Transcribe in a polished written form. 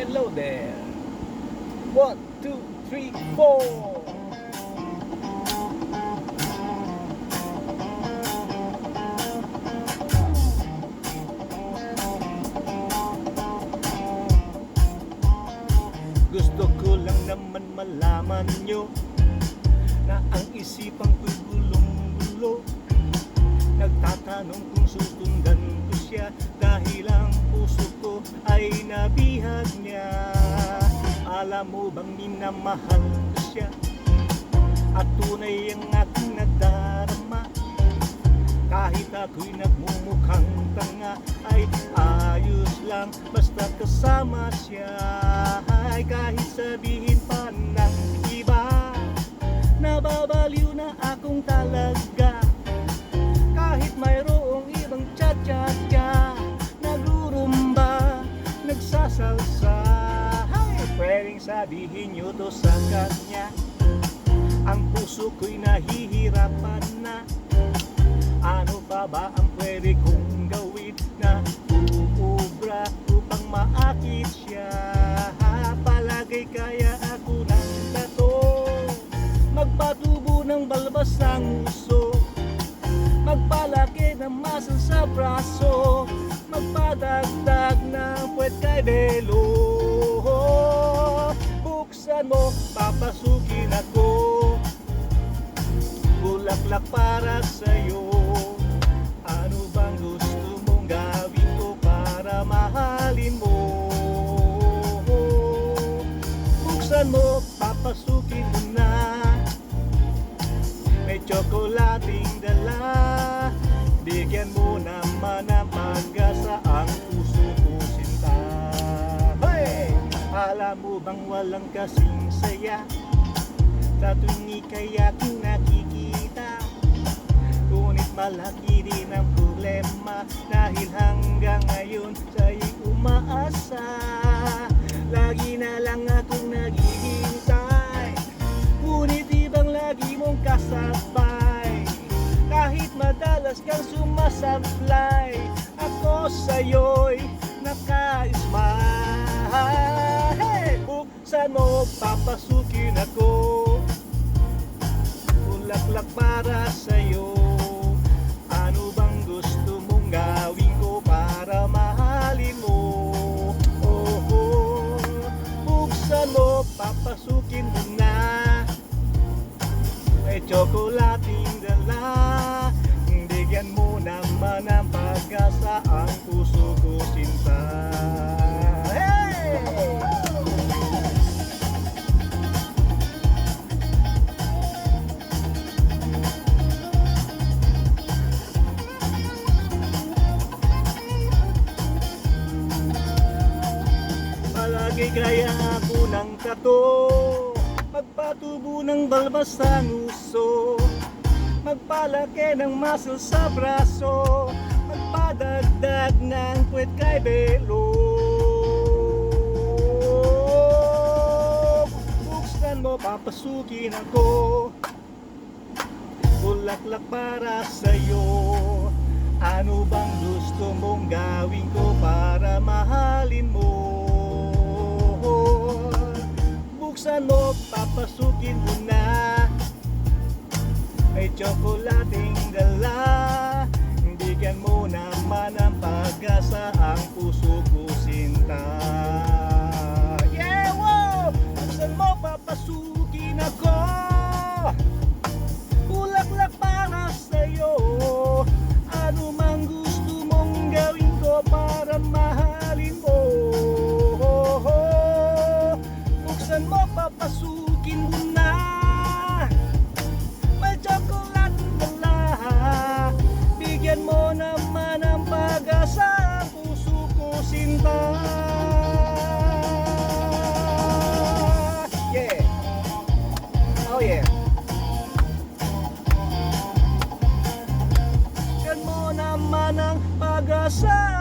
Hello there. One, two, three, four. Gusto ko lang naman malaman nyo na ang isipang ko'y gulong-gulo. Nagtatanong kung susundan ko siya dahil ang puso ko ay nabihag niya. Alam mo bang minamahal ko siya at tunay ang aking nadarama. Kahit ako'y nagmumukhang tanga ay ayos lang basta kasama siya. Ay kahit sabihin pa ng iba, nababaliw na akong talaga. Kahit mayroong ibang cha-cha-cha, nagrurumba, nagsasalsa, ay pwedeng sabihin nyo to sa kanya. Ang puso ko'y nahihirapan na. Ano pa ba ang pwede kong gawin na uubra upang maakit siya? Palagay kaya ako ng tato, magpatubo ng balbas ng uso, magpalaki ng muscle sa braso, magpadagdag ng puwet kay Belo. Buksan mo, papasukin ako, bulaklak para sa'yo. Ano bang gusto mong gawin ko para mahalin mo? Buksan mo, papasukin mo na, may tsokolating dala. Bigyan mo naman ng pag-asa ang puso ko sinta. Hey! Alam mo bang walang kasing saya sa tuwing ika'y aking nakikita? Ngunit malaki din ang problema dahil hanggang ngayon sa'yo'y umaasa. Lagi na lang akong naghihintay, ngunit ibang lagi mong kasabay. Kahit madalas kang sumasablay, ako sa'yo'y naka-smile. Hey! Buksan mo, papasukin ako, bulaklak para sa'yo. Ano bang gusto mong gawin ko para mahalin mo? Oh, oh. Buksan mo, papasukin mo na, may tsokolating dala. Bigyan mo naman ng pag-asa ang puso ko sinta. Hey! Palagi kaya ako ng tato, magpatubo ng balbas ng uso, magpalaki ng muscle sa braso, magpadagdag ng puwet kay Belo. Buksan mo, papasukin ako, bulaklak para sa'yo. Ano bang gusto mong gawin ko para mahalin mo? Buksan mo, papasukin mo na, may tsokolating dala. Bigyan mo naman ng pag-asa ang puso ko sinta. Yeah, wow! Buksan mo, papasukin ako, bulaklak para sa'yo. Ano mang gusto mong gawin ko para mahalin mo? Buksan mo, papasukin mo na, may chocolate dala. Bigyan mo naman ng pag-asa ang puso ko sinta. Yeah! Oh yeah! Bigyan mo naman ng pag-asa